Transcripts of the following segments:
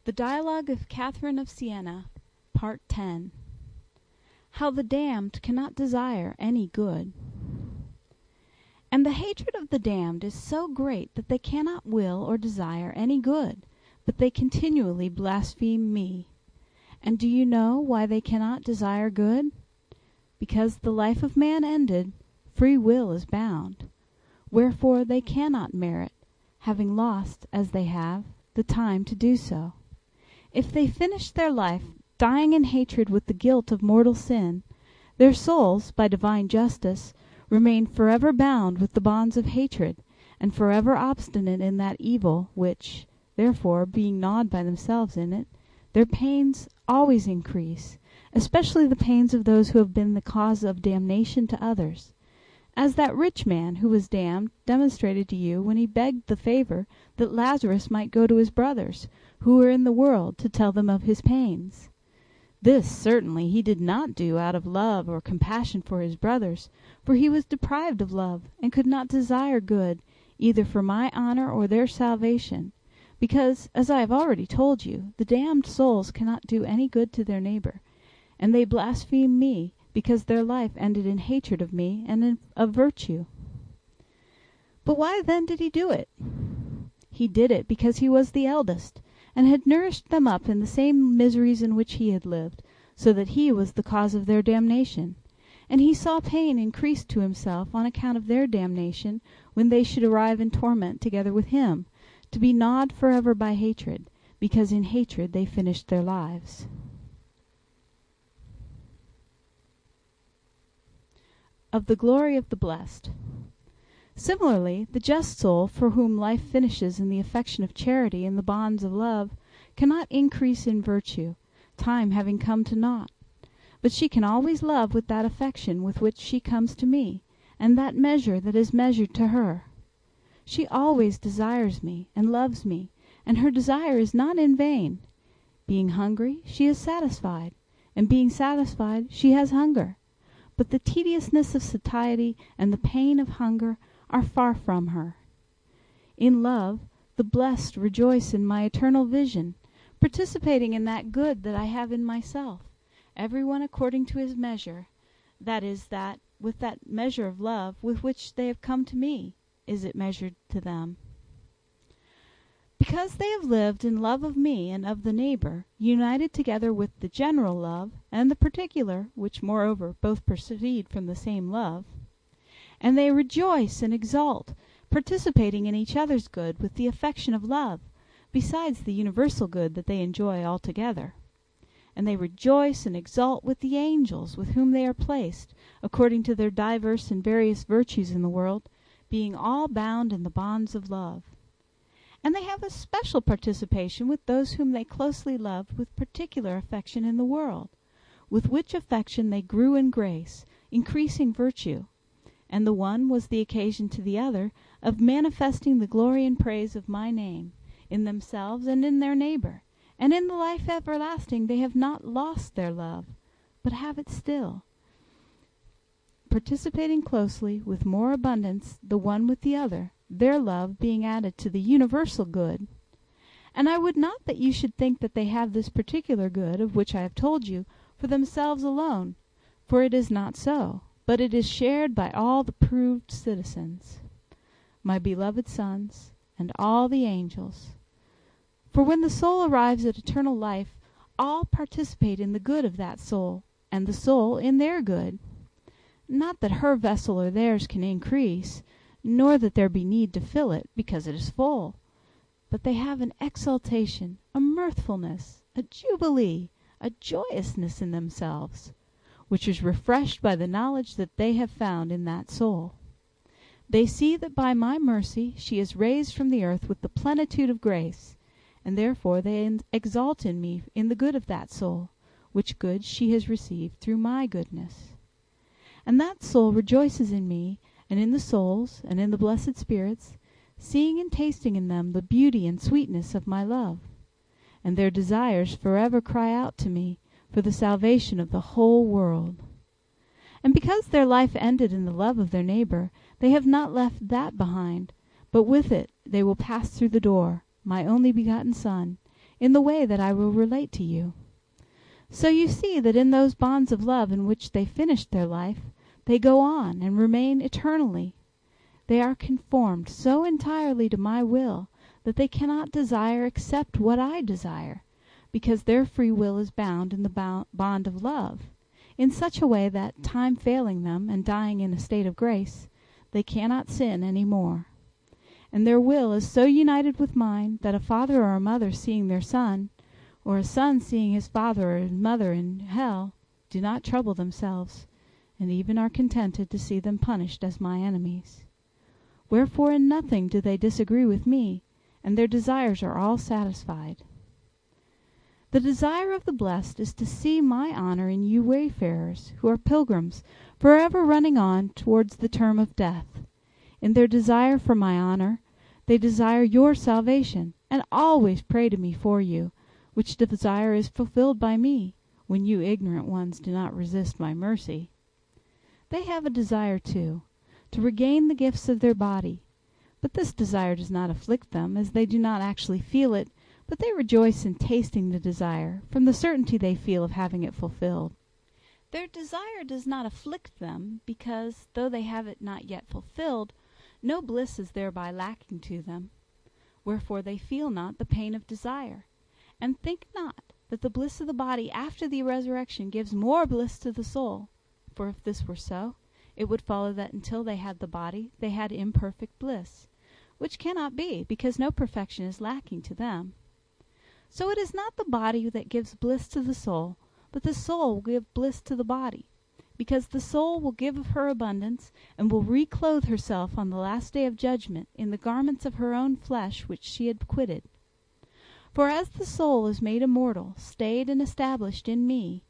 The Dialogue of Catherine of Siena, Part 10. How the Damned cannot desire any good. And the hatred of the damned is so great that they cannot will or desire any good, but they continually blaspheme me. And do you know why they cannot desire good? Because the life of man ended, free will is bound. Wherefore they cannot merit, having lost, as they have, the time to do so. If they finish their life, dying in hatred with the guilt of mortal sin, their souls, by divine justice, remain forever bound with the bonds of hatred, and forever obstinate in that evil, which, therefore, being gnawed by themselves in it, their pains always increase, especially the pains of those who have been the cause of damnation to others. As that rich man who was damned demonstrated to you when he begged the favor that Lazarus might go to his brothers, who were in the world, to tell them of his pains. This certainly he did not do out of love or compassion for his brothers, for he was deprived of love, and could not desire good, either for my honor or their salvation, because, as I have already told you, the damned souls cannot do any good to their neighbor, and they blaspheme me, because their life ended in hatred of me and of virtue. But why then did he do it? He did it because he was the eldest, and had nourished them up in the same miseries in which he had lived, so that he was the cause of their damnation. And he saw pain increased to himself on account of their damnation, when they should arrive in torment together with him, to be gnawed forever by hatred, because in hatred they finished their lives. Of the glory of the blessed. Similarly, the just soul, for whom life finishes in the affection of charity and the bonds of love, cannot increase in virtue, time having come to naught. But she can always love with that affection with which she comes to me, and that measure that is measured to her. She always desires me, and loves me, and her desire is not in vain. Being hungry, she is satisfied, and being satisfied, she has hunger. But the tediousness of satiety and the pain of hunger are far from her. In love, the blessed rejoice in my eternal vision, participating in that good that I have in myself, every one according to his measure, that is, that with that measure of love with which they have come to me, is it measured to them. Because they have lived in love of me and of the neighbor, united together with the general love and the particular, which moreover both proceed from the same love, and they rejoice and exult, participating in each other's good with the affection of love, besides the universal good that they enjoy altogether. And they rejoice and exult with the angels with whom they are placed, according to their diverse and various virtues in the world, being all bound in the bonds of love. And they have a special participation with those whom they closely loved with particular affection in the world, with which affection they grew in grace, increasing virtue. And the one was the occasion to the other of manifesting the glory and praise of my name, in themselves and in their neighbor. And in the life everlasting they have not lost their love, but have it still, participating closely with more abundance the one with the other, their love being added to the universal good. And I would not that you should think that they have this particular good, of which I have told you, for themselves alone, for it is not so, but it is shared by all the proved citizens, my beloved sons, and all the angels. For when the soul arrives at eternal life, all participate in the good of that soul, and the soul in their good. Not that her vessel or theirs can increase, nor that there be need to fill it, because it is full, but they have an exultation, a mirthfulness, a jubilee, a joyousness in themselves, which is refreshed by the knowledge that they have found in that soul. They see that by my mercy she is raised from the earth with the plenitude of grace, and therefore they exalt in me in the good of that soul, which good she has received through my goodness. And that soul rejoices in me, and in the souls, and in the blessed spirits, seeing and tasting in them the beauty and sweetness of my love. And their desires forever cry out to me for the salvation of the whole world. And because their life ended in the love of their neighbor, they have not left that behind, but with it they will pass through the door, my only begotten Son, in the way that I will relate to you. So you see that in those bonds of love in which they finished their life, they go on and remain eternally. They are conformed so entirely to my will that they cannot desire except what I desire, because their free will is bound in the bond of love, in such a way that, time failing them, and dying in a state of grace, they cannot sin any more. And their will is so united with mine that a father or a mother seeing their son, or a son seeing his father or his mother in hell, do not trouble themselves, and even are contented to see them punished as my enemies. Wherefore in nothing do they disagree with me, and their desires are all satisfied. The desire of the blessed is to see my honor in you wayfarers, who are pilgrims, forever running on towards the term of death. In their desire for my honor, they desire your salvation, and always pray to me for you, which desire is fulfilled by me, when you ignorant ones do not resist my mercy. They have a desire, too, to regain the gifts of their body, but this desire does not afflict them, as they do not actually feel it, but they rejoice in tasting the desire, from the certainty they feel of having it fulfilled. Their desire does not afflict them, because, though they have it not yet fulfilled, no bliss is thereby lacking to them. Wherefore they feel not the pain of desire, and think not that the bliss of the body after the resurrection gives more bliss to the soul. For if this were so, it would follow that until they had the body, they had imperfect bliss, which cannot be, because no perfection is lacking to them. So it is not the body that gives bliss to the soul, but the soul will give bliss to the body, because the soul will give of her abundance, and will reclothe herself on the last day of judgment in the garments of her own flesh which she had quitted. For as the soul is made immortal, stayed and established in me,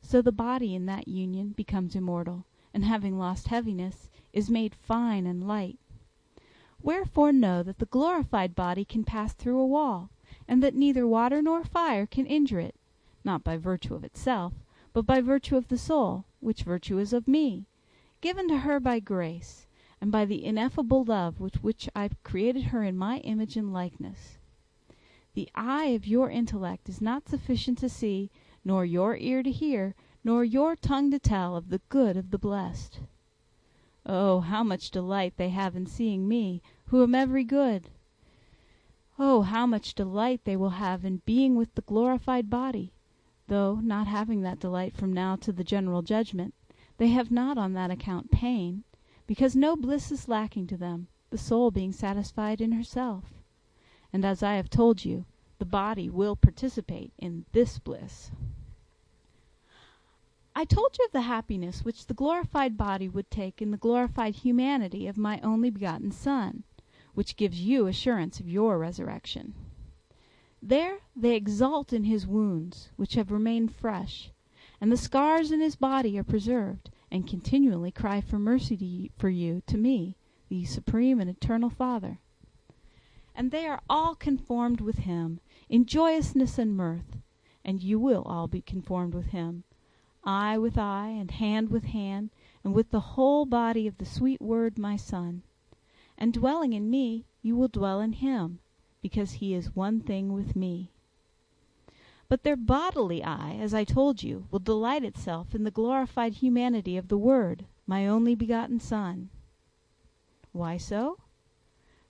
so the body in that union becomes immortal, and having lost heaviness, is made fine and light. Wherefore know that the glorified body can pass through a wall, and that neither water nor fire can injure it, not by virtue of itself, but by virtue of the soul, which virtue is of me, given to her by grace, and by the ineffable love with which I created her in my image and likeness. The eye of your intellect is not sufficient to see, nor your ear to hear, nor your tongue to tell of the good of the blessed. Oh, how much delight they have in seeing me, who am every good! Oh, how much delight they will have in being with the glorified body, though, not having that delight from now to the general judgment, they have not on that account pain, because no bliss is lacking to them, the soul being satisfied in herself. And as I have told you, the body will participate in this bliss. I told you of the happiness which the glorified body would take in the glorified humanity of my only begotten Son, which gives you assurance of your resurrection. There they exult in his wounds, which have remained fresh, and the scars in his body are preserved, and continually cry for mercy for you to me, the supreme and eternal Father. And they are all conformed with him in joyousness and mirth, and you will all be conformed with him, eye with eye, and hand with hand, and with the whole body of the sweet Word, my Son. And dwelling in me, you will dwell in him, because he is one thing with me. But their bodily eye, as I told you, will delight itself in the glorified humanity of the Word, my only begotten Son. Why so?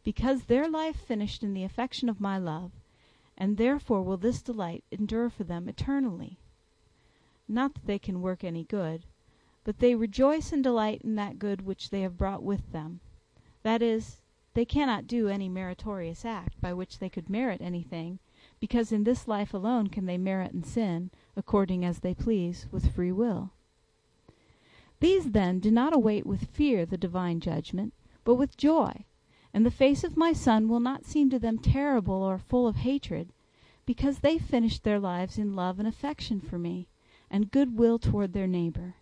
Because their life finished in the affection of my love, and therefore will this delight endure for them eternally. Not that they can work any good, but they rejoice and delight in that good which they have brought with them. That is, they cannot do any meritorious act by which they could merit anything, because in this life alone can they merit and sin, according as they please, with free will. These then do not await with fear the divine judgment, but with joy, and the face of my Son will not seem to them terrible or full of hatred, because they finished their lives in love and affection for me, and good will toward their neighbor.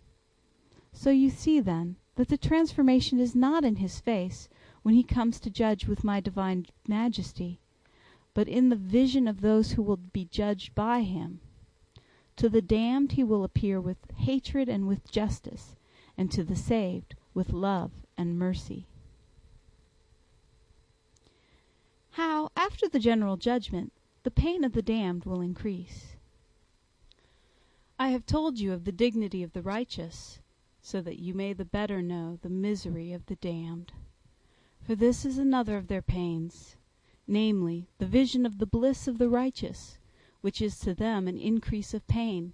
So you see, then, that the transformation is not in his face, when he comes to judge with my divine majesty, but in the vision of those who will be judged by him. To the damned he will appear with hatred and with justice, and to the saved with love and mercy. How, after the general judgment, the pain of the damned will increase. I have told you of the dignity of the righteous, so that you may the better know the misery of the damned. For this is another of their pains, namely, the vision of the bliss of the righteous, which is to them an increase of pain.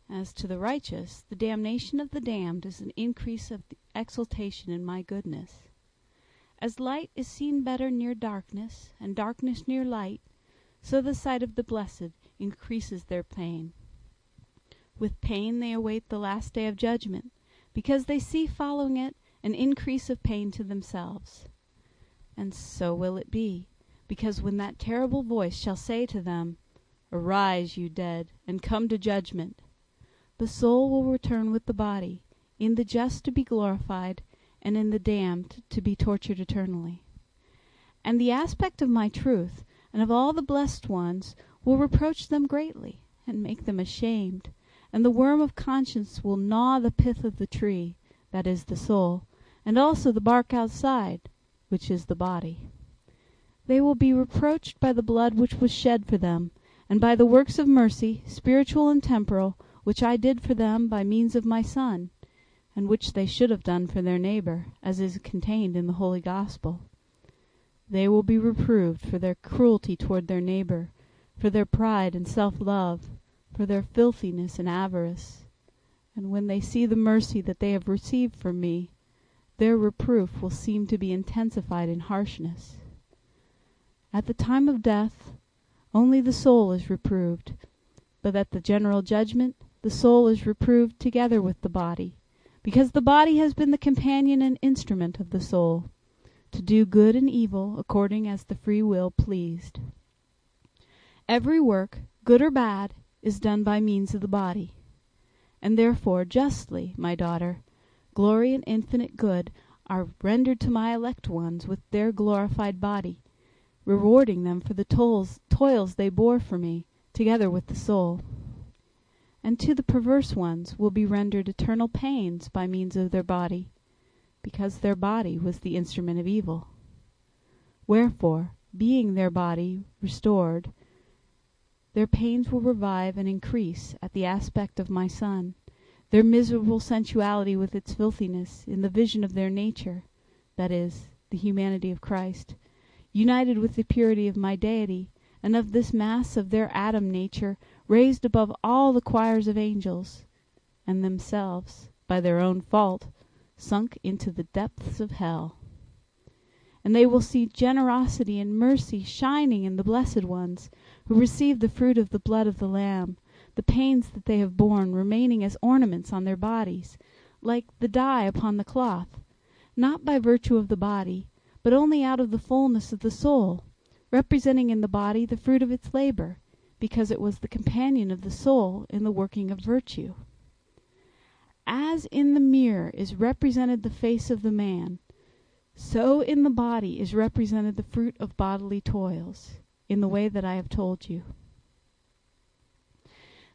As to the righteous, the damnation of the damned is an increase of the exultation in my goodness. As light is seen better near darkness, and darkness near light, so the sight of the blessed increases their pain. With pain they await the last day of judgment, because they see following it an increase of pain to themselves. And so will it be, because when that terrible voice shall say to them, "Arise, you dead, and come to judgment," the soul will return with the body, in the just to be glorified, and in the damned to be tortured eternally. And the aspect of my truth, and of all the blessed ones, will reproach them greatly, and make them ashamed, and the worm of conscience will gnaw the pith of the tree, that is the soul, and also the bark outside, which is the body. They will be reproached by the blood which was shed for them, and by the works of mercy, spiritual and temporal, which I did for them by means of my Son, and which they should have done for their neighbor, as is contained in the Holy Gospel. They will be reproved for their cruelty toward their neighbor, for their pride and self-love, for their filthiness and avarice. And when they see the mercy that they have received from me, their reproof will seem to be intensified in harshness. At the time of death, only the soul is reproved, but at the general judgment, the soul is reproved together with the body, because the body has been the companion and instrument of the soul, to do good and evil according as the free will pleased. Every work, good or bad, is done by means of the body. And therefore justly, my daughter, glory and infinite good are rendered to my elect ones with their glorified body, rewarding them for the toils they bore for me, together with the soul. And to the perverse ones will be rendered eternal pains by means of their body, because their body was the instrument of evil. Wherefore, being their body restored, their pains will revive and increase at the aspect of my Son, their miserable sensuality with its filthiness in the vision of their nature, that is, the humanity of Christ, united with the purity of my deity, and of this mass of their Adam nature raised above all the choirs of angels, and themselves, by their own fault, sunk into the depths of hell. And they will see generosity and mercy shining in the blessed ones, who receive the fruit of the blood of the Lamb, the pains that they have borne remaining as ornaments on their bodies, like the dye upon the cloth, not by virtue of the body, but only out of the fullness of the soul, representing in the body the fruit of its labor, because it was the companion of the soul in the working of virtue. As in the mirror is represented the face of the man, so in the body is represented the fruit of bodily toils, in the way that I have told you.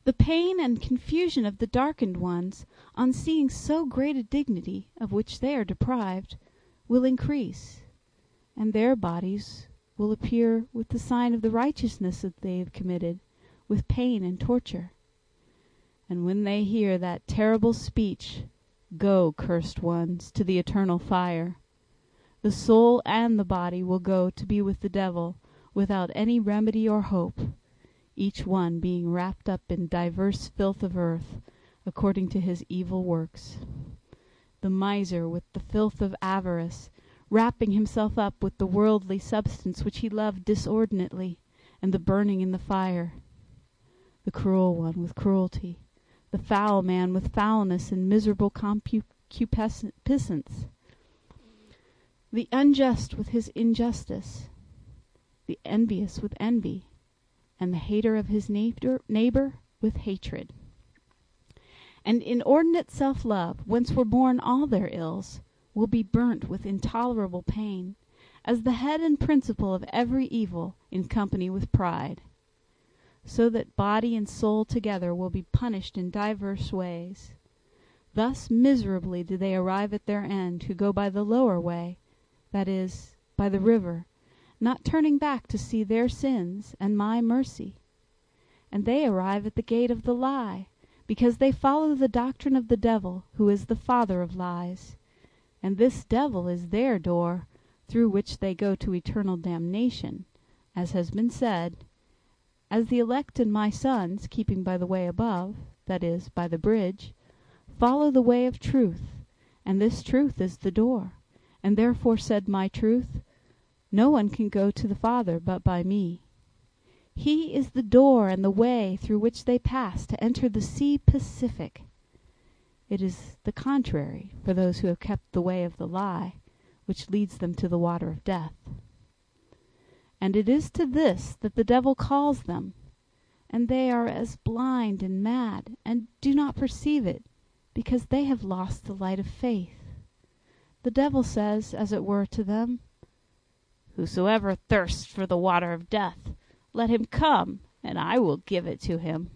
The pain and confusion of the darkened ones, on seeing so great a dignity of which they are deprived, will increase, and their bodies will appear with the sign of the righteousness that they have committed, with pain and torture. And when they hear that terrible speech, "Go, cursed ones, to the eternal fire," the soul and the body will go to be with the devil, without any remedy or hope, each one being wrapped up in diverse filth of earth, according to his evil works. The miser with the filth of avarice, wrapping himself up with the worldly substance which he loved disordinately, and the burning in the fire. The cruel one with cruelty, the foul man with foulness and miserable concupiscence, the unjust with his injustice, the envious with envy, and the hater of his neighbor with hatred. And inordinate self-love, whence were born all their ills, will be burnt with intolerable pain, as the head and principle of every evil in company with pride, so that body and soul together will be punished in diverse ways. Thus miserably do they arrive at their end who go by the lower way, that is, by the river, not turning back to see their sins and my mercy. And they arrive at the gate of the lie, because they follow the doctrine of the devil, who is the father of lies. And this devil is their door, through which they go to eternal damnation, as has been said, as the elect and my sons, keeping by the way above, that is, by the bridge, follow the way of truth, and this truth is the door. And therefore said my truth, no one can go to the Father but by me. He is the door and the way through which they pass to enter the sea Pacific. It is the contrary for those who have kept the way of the lie, which leads them to the water of death. And it is to this that the devil calls them, and they are as blind and mad, and do not perceive it, because they have lost the light of faith. The devil says, as it were, to them, "Whosoever thirsts for the water of death, let him come, and I will give it to him."